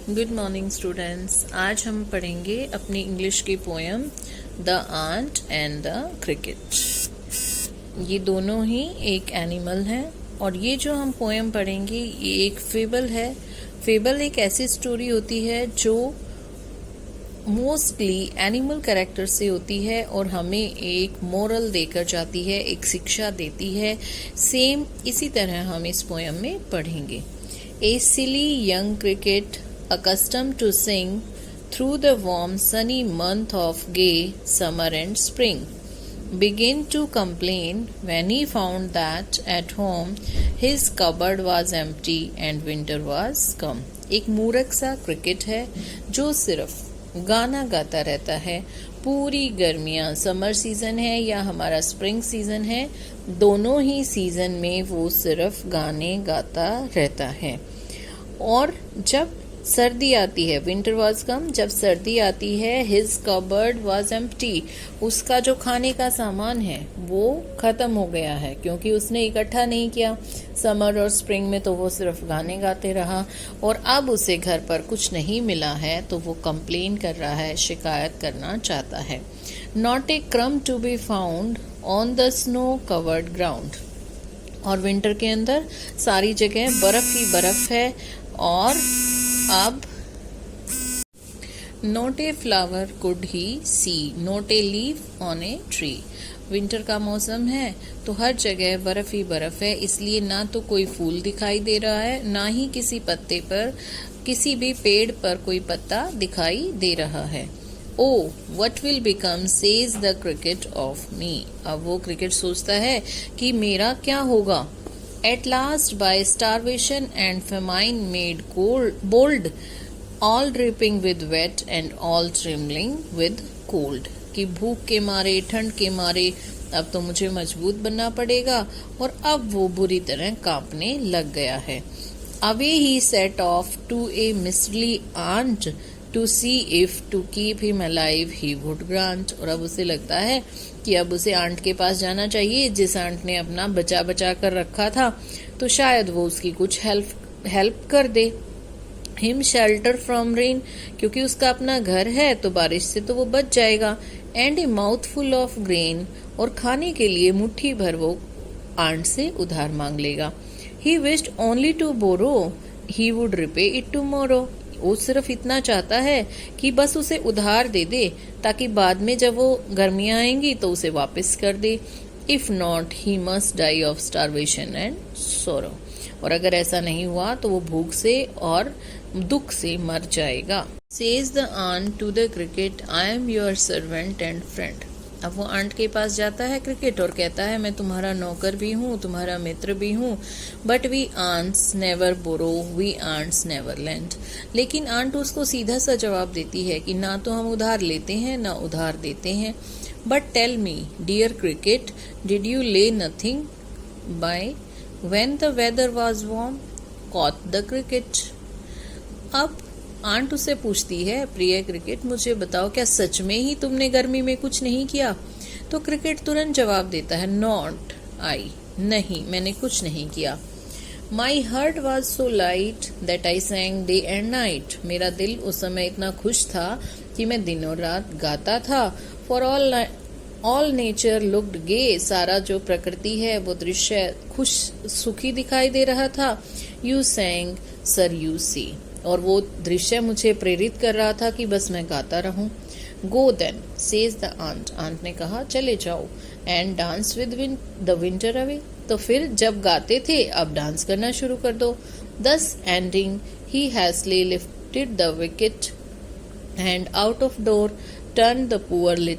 Good morning students. आज हम पढ़ेंगे अपनी इंग्लिश की poem the ant and the cricket. ये दोनों ही एक एनिमल हैं और ये जो हम पोएम पढ़ेंगे ये एक फेबल है। फेबल एक ऐसी स्टोरी होती है जो मोस्टली एनिमल कैरेक्टर से होती है और हमें एक मोरल देकर जाती है, एक शिक्षा देती है। सेम इसी तरह हम इस पोएम में पढ़ेंगे। A silly young cricket, accustomed to sing through the warm sunny month of gay summer and spring, began to complain when he found that at home his cupboard was empty and winter was come. एक मूर्ख सा cricket है जो सिर्फ गाना गाता रहता है। पूरी गर्मियाँ, समर सीजन है या हमारा स्प्रिंग सीजन है, दोनों ही सीजन में वो सिर्फ गाने गाता रहता है। और जब सर्दी आती है, विंटर वाज कम, जब सर्दी आती है, हिज कबर्ड वाज एम्प्टी, उसका जो खाने का सामान है वो खत्म हो गया है क्योंकि उसने इकट्ठा नहीं किया। समर और स्प्रिंग में तो वो सिर्फ गाने गाते रहा और अब उसे घर पर कुछ नहीं मिला है तो वो कंप्लेन कर रहा है, शिकायत करना चाहता है। Not a crumb to be found on the snow covered ground, और विंटर के अंदर सारी जगह बर्फ ही बर्फ है। और अब not a flower could he see, not a leaf on a tree, winter का मौसम है तो हर जगह बर्फ ही बर्फ है, इसलिए ना तो कोई फूल दिखाई दे रहा है, ना ही किसी पत्ते पर, किसी भी पेड़ पर कोई पत्ता दिखाई दे रहा है। Oh what will become says the cricket of me, अब वो क्रिकेट सोचता है कि मेरा क्या होगा। At last, by starvation and famine made bold, all dripping with wet and all trembling with cold, कि भूख के मारे, ठंड के मारे अब तो मुझे मजबूत बनना पड़ेगा, और अब वो बुरी तरह कांपने लग गया है। Away he set off to a miserly aunt to see if to keep him alive he would grant, और अब उसे लगता है कि अब उसे आंट के पास जाना चाहिए जिस आंट ने अपना बचा बचा कर रखा था, तो शायद वो उसकी कुछ हेल्प कर दे। हिम शेल्टर फ्रॉम रेन, क्योंकि उसका अपना घर है तो बारिश से तो वो बच जाएगा। And A mouthful of grain, और खाने के लिए मुट्ठी भर वो आंट से उधार मांग लेगा। He wished only to borrow, he would repay it tomorrow, वो सिर्फ इतना चाहता है कि बस उसे उधार दे दे ताकि बाद में जब वो गर्मियाँ आएंगी तो उसे वापस कर दे। If not he must die of starvation and sorrow, और अगर ऐसा नहीं हुआ तो वो भूख से और दुख से मर जाएगा। Says the ant to the cricket, I am your servant and friend, अब वो आंट के पास जाता है क्रिकेट और कहता है मैं तुम्हारा नौकर भी हूँ, तुम्हारा मित्र भी हूँ। But we ants never borrow, we ants never lend, लेकिन आंट उसको सीधा सा जवाब देती है कि ना तो हम उधार लेते हैं ना उधार देते हैं। But tell me dear cricket, did you lay nothing by when the weather was warm, quoth the cricket. अब आंट उसे पूछती है, प्रिय क्रिकेट मुझे बताओ क्या सच में ही तुमने गर्मी में कुछ नहीं किया? तो क्रिकेट तुरंत जवाब देता है, नॉट आई, नहीं मैंने कुछ नहीं किया। My heart was so light that I सैंग day and night, मेरा दिल उस समय इतना खुश था कि मैं दिन और रात गाता था। फॉर ऑल नेचर लुक्ड गे, सारा जो प्रकृति है वो दृश्य खुश सुखी दिखाई दे रहा था। यू सैंग सर यू सी, और वो दृश्य मुझे प्रेरित कर रहा था कि बस मैं गाता रहूं। Go then says the ant, ant ने कहा चले जाओ। And dance with the winter away, तो फिर जब गाते थे अब डांस करना शुरू कर दो। Thus ending he hastily lifted the wicket and out of door turn the poor little